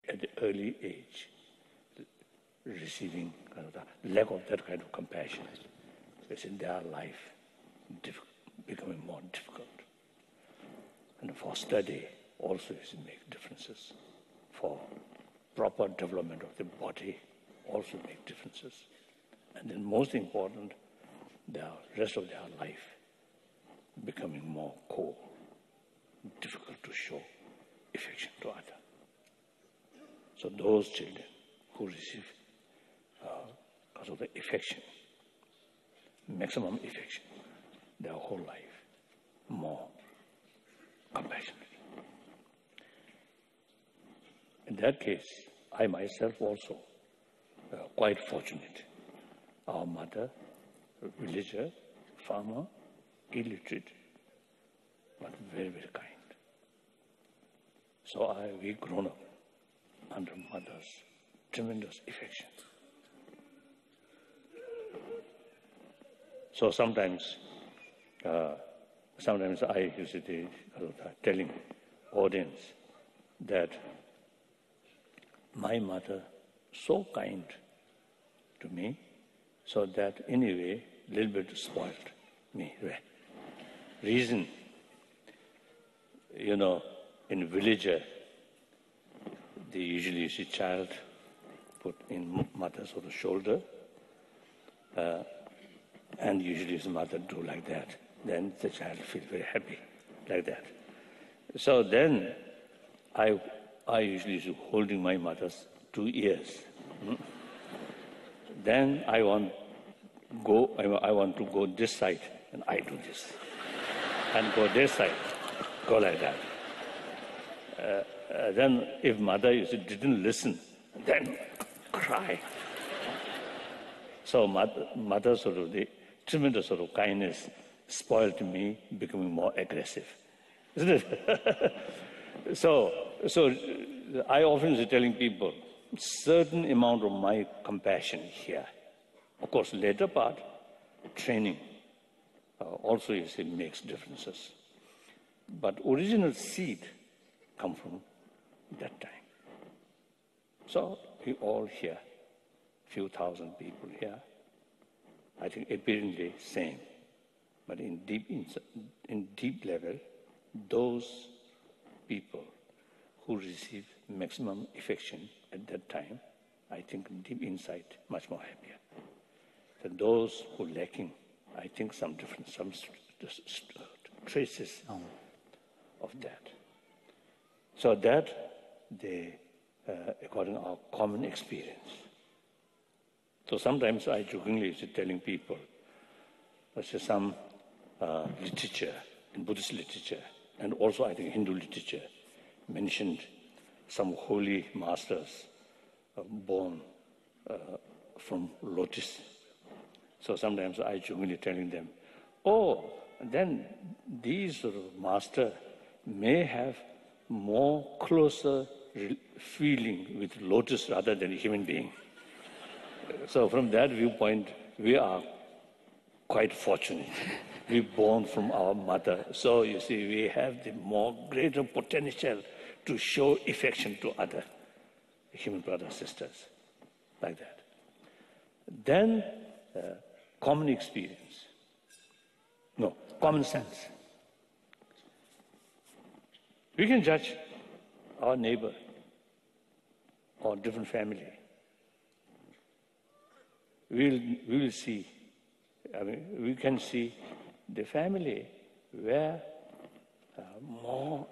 at the early age, receiving kind of the lack of that kind of compassion, is in their life becoming more difficult. And for study also is make differences. For proper development of the body also make differences. And then most important, the rest of their life becoming more cold, difficult to show affection to others. So those children who receive because of the affection, maximum affection, their whole life, more compassionate. In that case, I myself also quite fortunate. Our mother, villager, farmer, illiterate, but very, very kind. So we grown up under mother's tremendous affection. So sometimes I used to be telling audience that my mother so kind to me, so that anyway, little bit spoiled me. Reason, in villager, they usually see child put in mother's sort of shoulder, and usually his mother do like that. Then the child feel very happy, like that. So then I usually is holding my mother's 2 ears. Then I want to go this side, and I do this, and go this side, go like that. Then if mother didn't listen, then cry. So mother sort of the tremendous sort of kindness spoiled me, becoming more aggressive, isn't it? So I often is telling people, certain amount of my compassion here. Of course, later part, training, also makes differences. But original seed come from that time. So we all here, few thousand people here, I think apparently same, but in deep level, those people who receive maximum affection at that time, I think deep inside, much more happier. And those who lacking, I think some different, some traces of that. So that they, according to our common experience. So sometimes I jokingly is telling people, let's say some literature, in Buddhist literature, and also I think Hindu literature, mentioned some holy masters born from lotus. So sometimes I jokingly telling them, then these sort of master may have more closer feeling with lotus rather than a human being. So from that viewpoint, we are quite fortunate. We're born from our mother. So you see, we have the more greater potential to show affection to other human brothers, sisters, like that. Then common experience. No, common sense. We can judge our neighbor or different family. We will see, we can see the family where more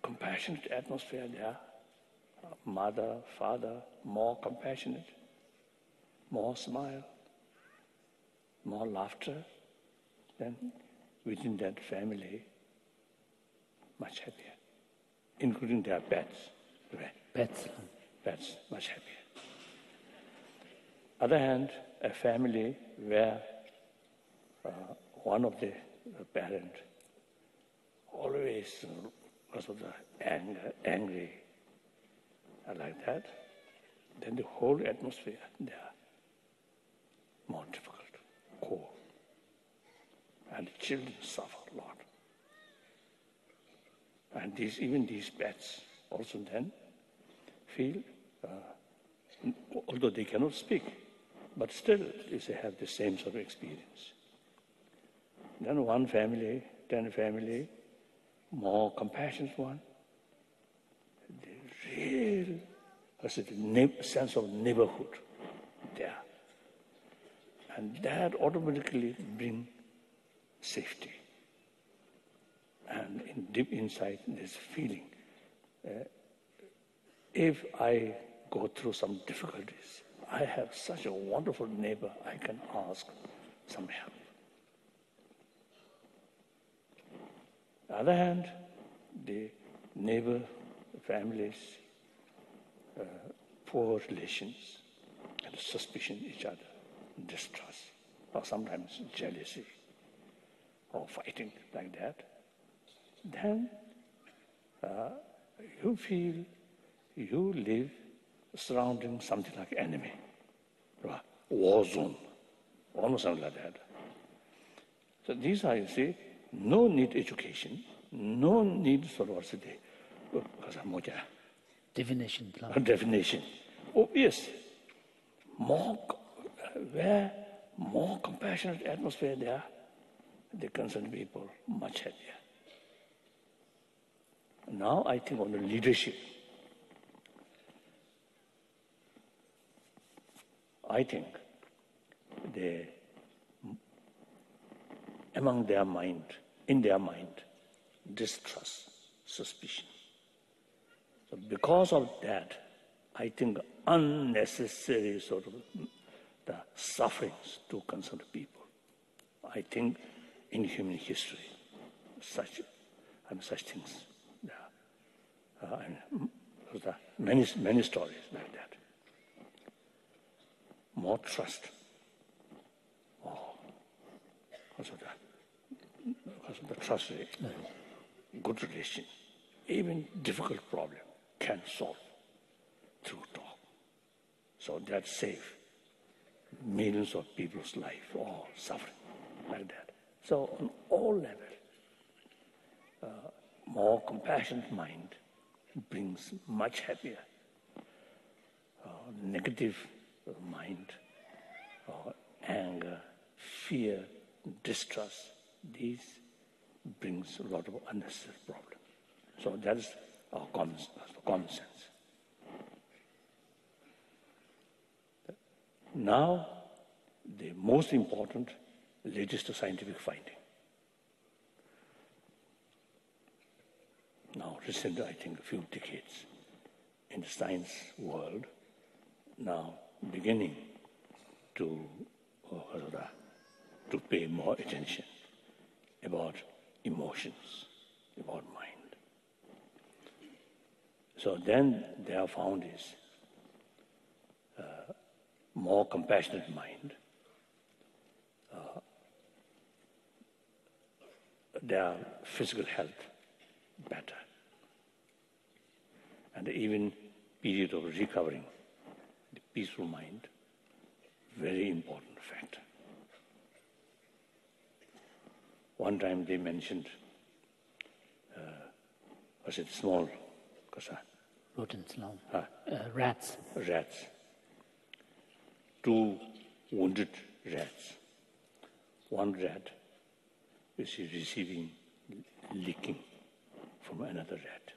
compassionate atmosphere there. Mother, father, more compassionate, more smile, more laughter. Then within that family, much happier, including their pets. Pets, much happier. Other hand, a family where one of the parent always, because of the angry, like that, then the whole atmosphere there more difficult, cold, and the children suffer a lot. And even these pets also then feel, although they cannot speak, but still they have the same sort of experience. Then one family, 10 family, more compassionate one, the real sense of neighborhood there. And that automatically brings safety. And deep inside, there's feeling. If I go through some difficulties, I have such a wonderful neighbor, I can ask some help. On the other hand, the neighbor, families, poor relations, and suspicion each other, distrust, or sometimes jealousy, or fighting like that, then you feel you live surrounding something like enemy, war zone, almost something like that. So these are, you see, no need education, no need sorority. Definition. Definition. Obvious. Where more compassionate atmosphere there, the concerned people much happier. Now I think on the leadership. I think in their mind, distrust, suspicion. So because of that, I think unnecessary sort of the sufferings to concerned people. I think in human history, such things. Many stories like that. More trust. Because of the trust rate, good relation, even difficult problem can solve through talk. So that saves millions of people's life or suffering like that. So on all levels, more compassionate mind brings much happier. Negative mind, anger, fear, distrust, these brings a lot of unnecessary problems. So that is our common sense. Now, the most important, latest scientific finding. Now, recently, I think a few decades in the science world, now beginning to pay more attention about emotions, about mind. So then they have found is more compassionate mind, their physical health better, and even period of recovering, the peaceful mind, very important factor. One time they mentioned, was it small? Rodents, rats. Rats. 2 wounded rats. One rat is receiving licking from another rat.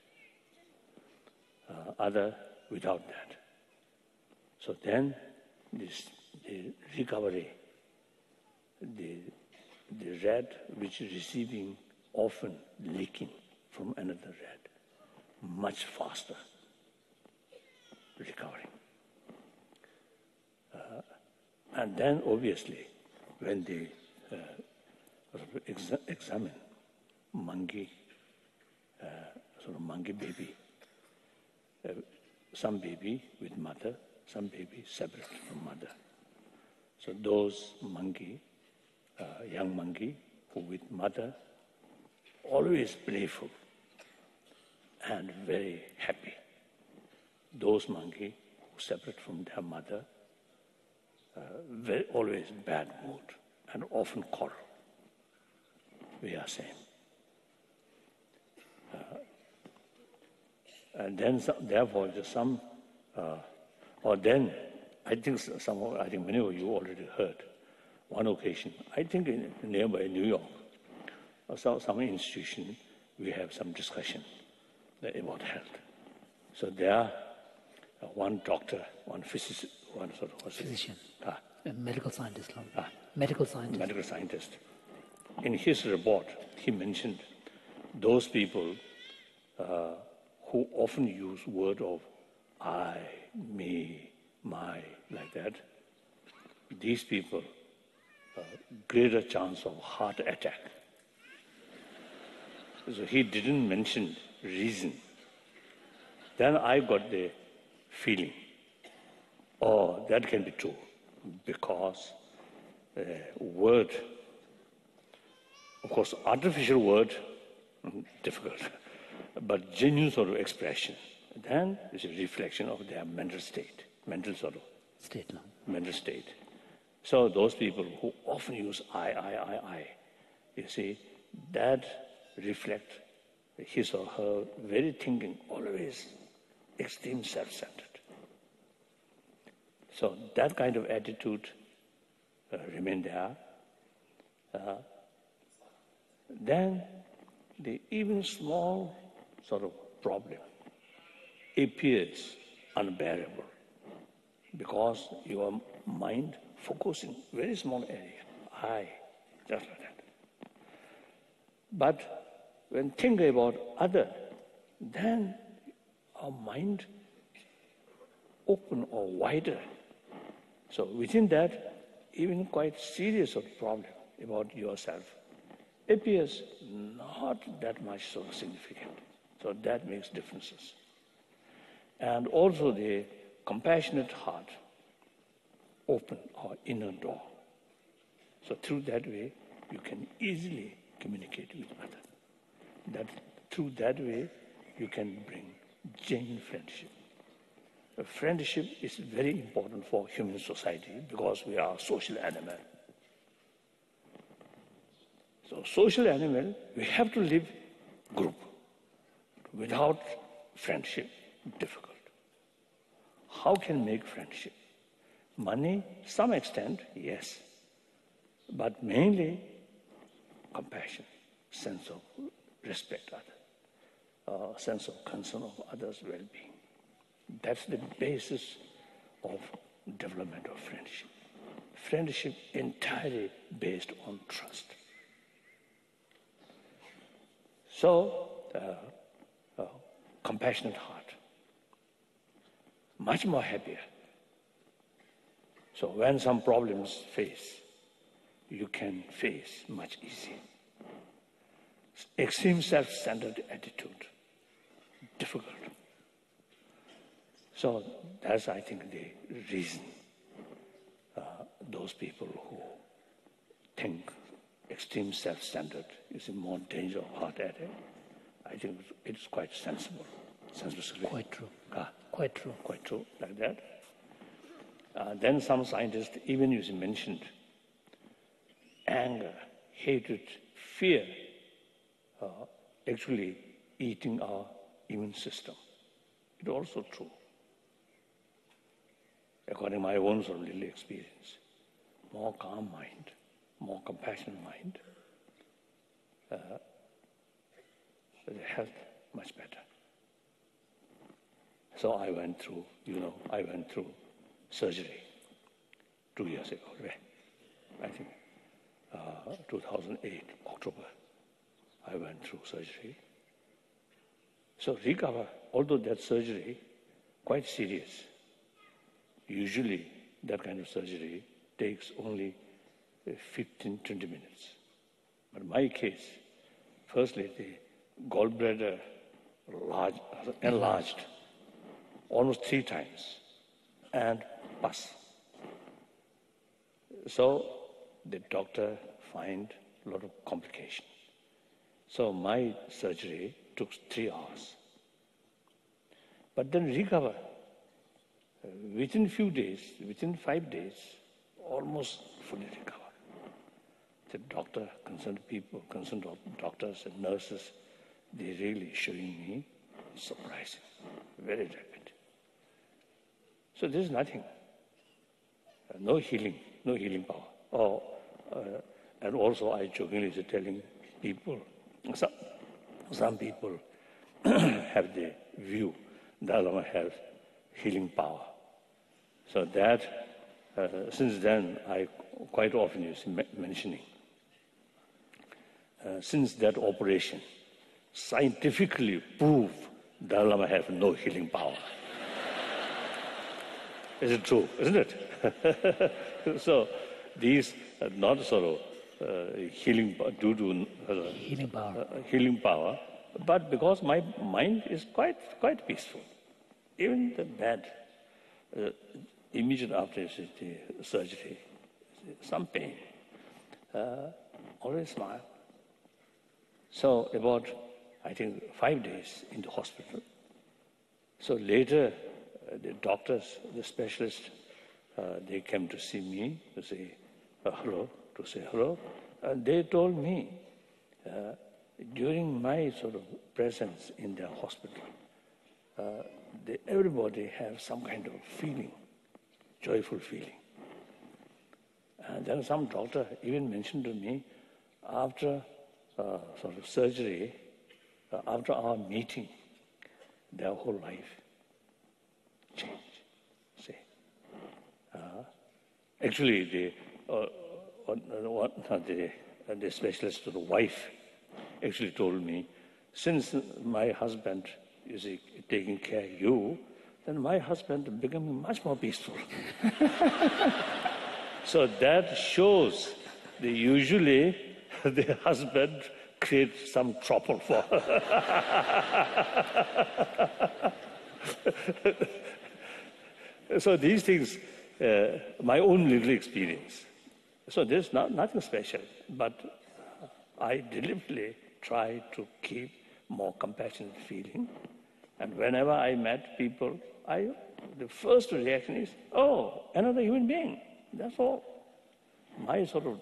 Other without that. So then the recovery, the rat which is receiving often licking from another rat, much faster recovering. And then obviously when they examine monkey, monkey baby, some baby with mother, some baby separate from mother. So those monkey, young monkey who with mother, always playful and very happy. Those monkey who separate from their mother, always bad mood and often quarrel. We are same. And then therefore some Or then, I think many of you already heard one occasion, I think in nearby New York, or some institution, we have some discussion about health. So there, one doctor, one physician, A medical scientist. Medical scientist. Medical scientist. In his report, he mentioned those people who often use word of I, me, my, like that. These people, greater chance of heart attack. So he didn't mention reason. Then I got the feeling, oh, that can be true, because word, of course, artificial word, difficult, but genuine sort of expression, then it's a reflection of their mental state, mental state. So those people who often use I, you see, that reflect his or her very thinking, always extreme self-centered. So that kind of attitude remain there. Then the even small sort of problem appears unbearable because your mind focusing very small area, I, just like that. But when thinking about other, then our mind open or wider. So within that, even quite serious sort of problem about yourself appears not that much so significant. So that makes differences. And also the compassionate heart open our inner door. So through that way, you can easily communicate with others. Through that way, you can bring genuine friendship. A friendship is very important for human society because we are a social animal. So social animal, we have to live group. Without friendship, difficult. How can make friendship? Money, some extent, yes. But mainly compassion, sense of respect others, sense of concern of others' well-being. That's the basis of development of friendship. Friendship entirely based on trust. So, compassionate heart, much more happier. So when some problems face, you can face much easier. Extreme self-centered attitude, difficult. So that's, I think, the reason those people who think extreme self-centered is in more danger of heart attack, I think it's quite sensible. Quite true. Quite true. Quite true, like that. Then some scientists even mentioned anger, hatred, fear, actually eating our immune system. It's also true. According to my own sort of little experience, more calm mind, more compassionate mind, the health much better. So I went through surgery 2 years ago, I think 2008, October, I went through surgery. So recover, although that surgery, quite serious. Usually that kind of surgery takes only 15, 20 minutes. But in my case, firstly, the gallbladder enlarged almost 3 times and pus. So the doctor find a lot of complication. So my surgery took 3 hours. But then recover. Within few days, within 5 days, almost fully recover. The doctor, concerned doctors and nurses, they really showing me surprising, very rapid. So there's nothing. No healing power. And also I jokingly was telling people, some people have the view Dalai Lama has healing power. So that, since then, I quite often use mentioning. Since that operation, scientifically proved Dalai Lama has no healing power. Is it true? Isn't it? So these are not sort of healing due to healing power, but because my mind is quite peaceful. Even the bad, immediate after the surgery, some pain, always smile. So about, I think, 5 days in the hospital. So later, the doctors, the specialists, they came to see me to say hello, and they told me during my sort of presence in the hospital, everybody has some kind of feeling, joyful feeling. And then some doctor even mentioned to me, after sort of surgery, after our meeting, their whole life changed. See, actually, the specialist, the wife, actually told me, since my husband is taking care of you, then my husband became much more peaceful. So that shows that usually the husband creates some trouble for her. So these things, my own little experience. So there's nothing special, but I deliberately try to keep more compassionate feeling. And whenever I met people, the first reaction is, oh, another human being. That's all. My sort of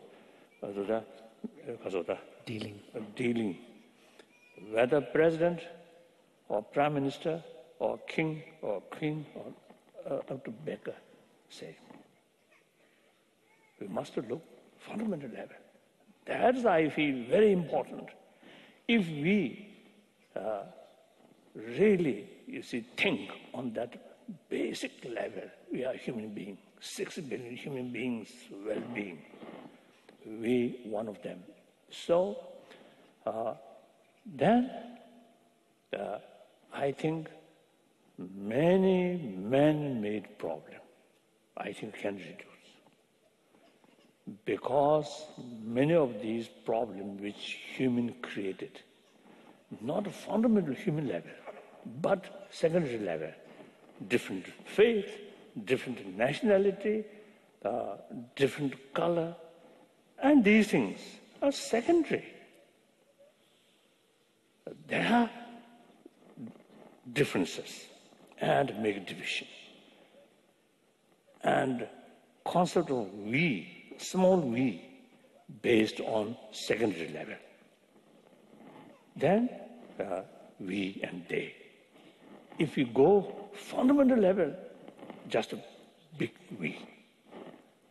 dealing, whether president or prime minister or king or queen or up to beggar, say, we must look fundamental level. That's, I feel, very important. If we really, think on that basic level, we are human beings, 6 billion human beings, well-being. We, one of them. So, then, I think many man-made problems, I think, can reduce. Because many of these problems which human created, not a fundamental human level, but secondary level, different faith, different nationality, different color, and these things are secondary. There are differences and make division. And concept of we, small we, based on secondary level. Then we and they. If we go fundamental level, just a big we.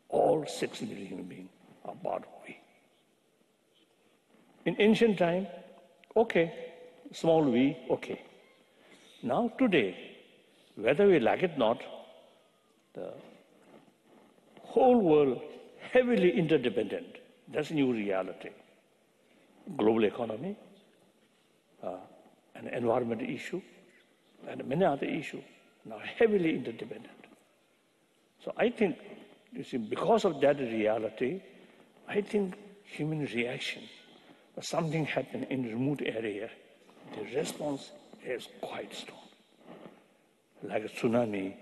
All 6 million human beings are part of we. In ancient time, okay, small we, okay. Now today, whether we like it or not, the whole world heavily interdependent. That's a new reality. Global economy, an environmental issue, and many other issues now heavily interdependent. So I think, because of that reality, I think human reaction, something happened in a remote area, the response is quite strong. Like a tsunami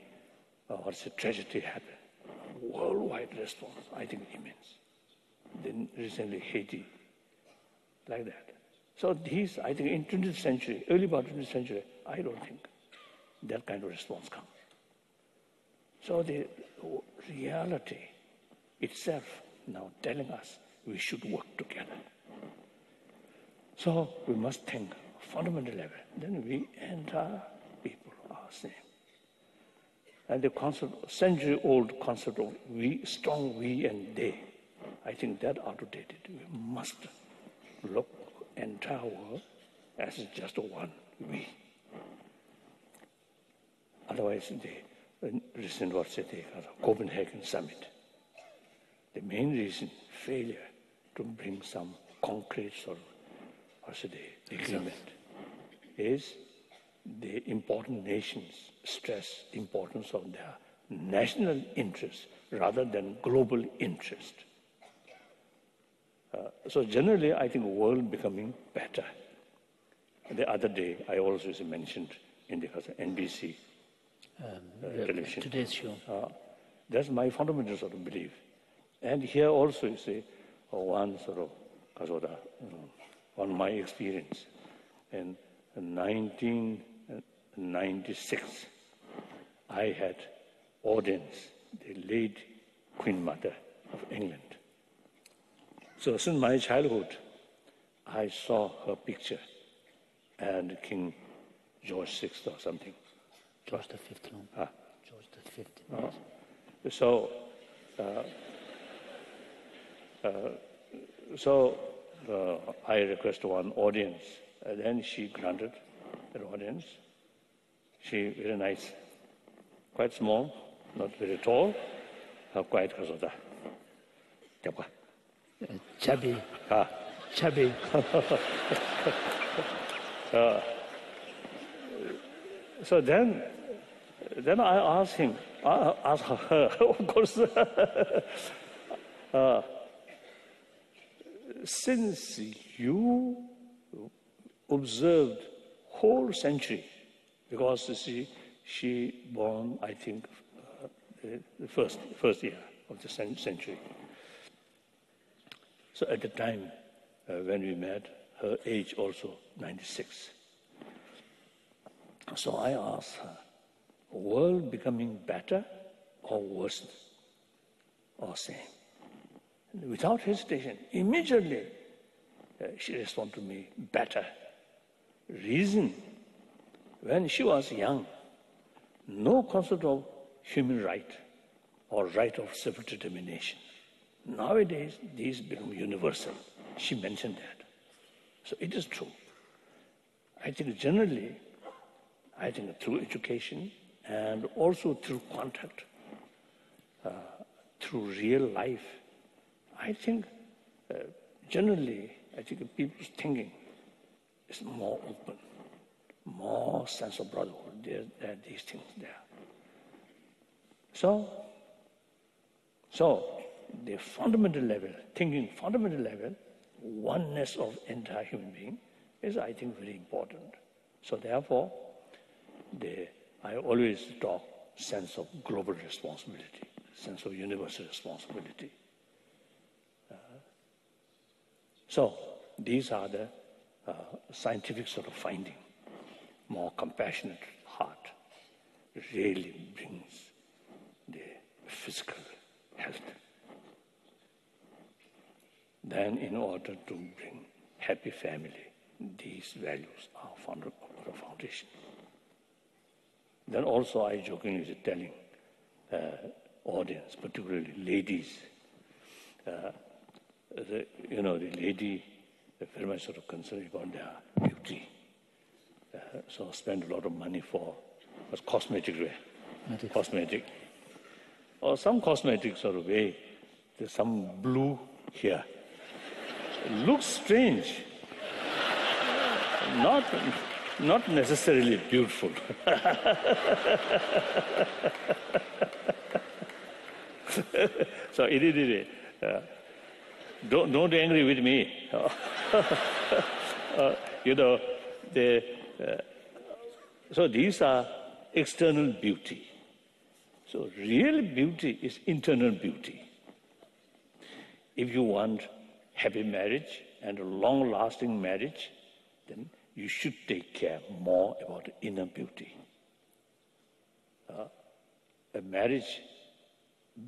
or a tragedy happened. Worldwide response, I think, immense. Then recently Haiti, like that. So these, I think, in 20th century, early part of 20th century, I don't think that kind of response comes. So the reality itself now telling us we should work together. So we must think fundamental level. Then we entire people are same. And the concept, century-old concept of we, strong we and they, I think that outdated. We must look entire world as just one we. Otherwise, the recent Copenhagen summit, the main reason, failure to bring some concrete sort of agreement, is the important nations stress the importance of their national interest rather than global interest. So generally, I think the world becoming better. The other day, I also mentioned in the NBC television. Today's show. That's my fundamental sort of belief. And here also, you see, one sort of, on my experience. In 1996, I had audience, the late Queen Mother of England. So since my childhood, I saw her picture and King George VI or something. George the Fifth. George the Fifth. I requested one audience, and then she granted an audience. She very nice, quite small, not very tall, quite chubby. Chubby. So then I asked him, asked her, of course, since you observed whole century, because she born, I think, the first year of the century. So at the time when we met, her age also 96. So I asked her, world becoming better or worse or same? And without hesitation, immediately she responded to me, better. Reason, when she was young, no concept of human right or right of self-determination. Nowadays, these become universal. She mentioned that. So it is true. I think generally, through education and also through contact, through real life, I think generally, people's thinking is more open, more sense of brotherhood. There are these things there. So the fundamental level, thinking fundamental level, oneness of entire human being is, I think, very important. So therefore, I always talk sense of global responsibility, sense of universal responsibility. So these are the scientific sort of finding. More compassionate heart really brings the physical health. Then in order to bring happy family, these values are the foundation. Then also I jokingly telling audience, particularly ladies, the lady very much sort of concerned about their beauty. So spend a lot of money for cosmetic wear. Cosmetic. Or some cosmetic sort of way, there's some blue here. It looks strange. Not necessarily beautiful. So don't be angry with me. So these are external beauty. So real beauty is internal beauty. If you want happy marriage and a long-lasting marriage, then you should take care more about inner beauty. A marriage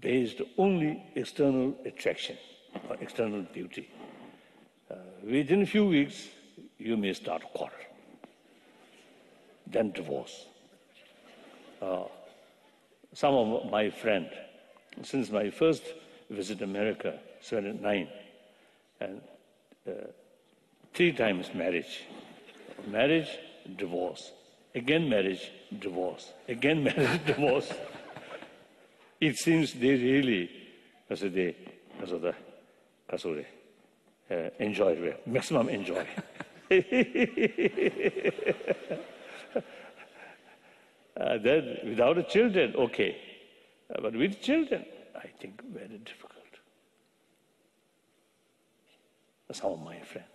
based only external attraction or external beauty, within a few weeks, you may start a quarrel, then divorce. some of my friends, since my first visit America, 79, and 3 times marriage. Marriage, divorce. Again marriage, divorce. Again marriage, divorce. It seems they really, enjoy, maximum enjoy. Then without children, okay. But with children, I think very difficult. Some of my friends,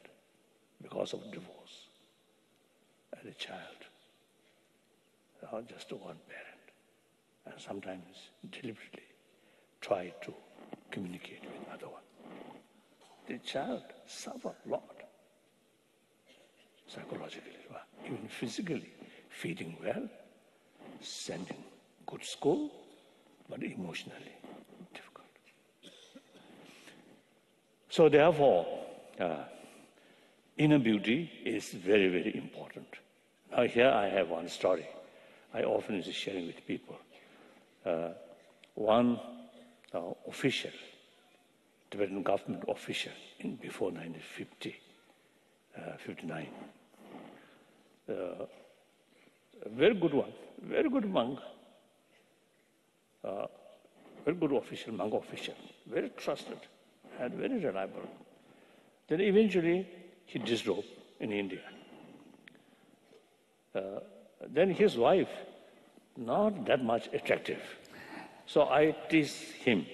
because of divorce, as a child, just one parent, and sometimes deliberately try to communicate with another one. The child suffers a lot, psychologically, even physically, feeding well, sending good school, but emotionally difficult. So therefore, inner beauty is very, very important. Now here I have one story. I often is sharing with people. One official, Tibetan government official, before 1950, 59. A very good one, very good monk, very good official, monk official, very trusted and very reliable. Then eventually he disrobed in India. Then his wife, not that much attractive. So I tease him,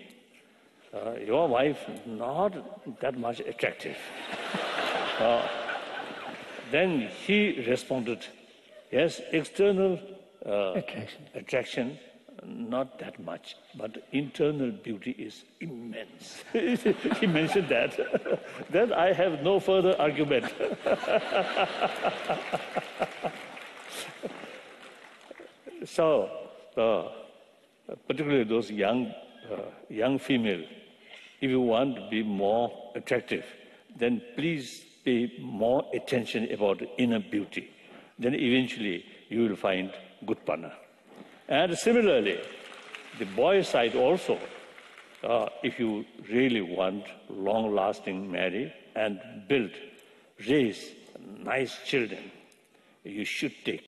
your wife, not that much attractive. Then he responded, yes, external attraction, not that much, but internal beauty is immense. He mentioned that. Then I have no further argument. So, particularly those young female, if you want to be more attractive, then please pay more attention about inner beauty. Then eventually you will find good partner. And similarly, the boy side also, if you really want long-lasting marriage and raise nice children, you should take